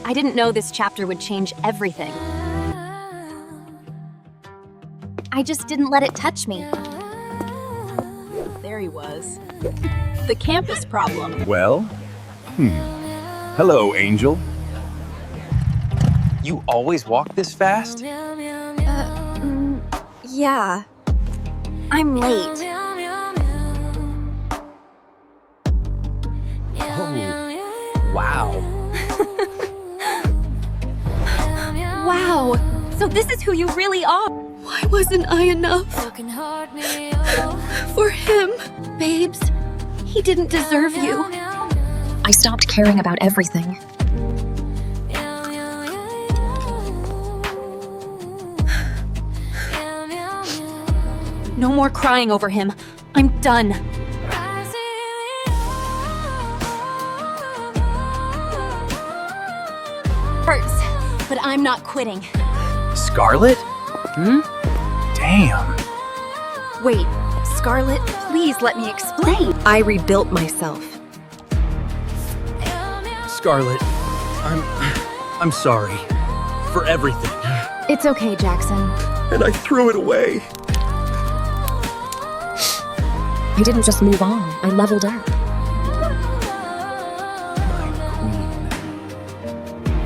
I didn't know this chapter would change everything. I just didn't let it touch me. There he was. The campus problem. Well? Hello, Angel. You always walk this fast? Yeah. I'm late. Oh, wow. Wow. So this is who you really are. Why wasn't I enough for him? Babes, he didn't deserve you. I stopped caring about everything. No more crying over him. I'm done. Hurts, but I'm not quitting. Scarlet? Damn. Wait, Scarlet, please let me explain. I rebuilt myself. Scarlet, I'm sorry for everything. It's okay, Jackson. And I threw it away. I didn't just move on, I leveled up.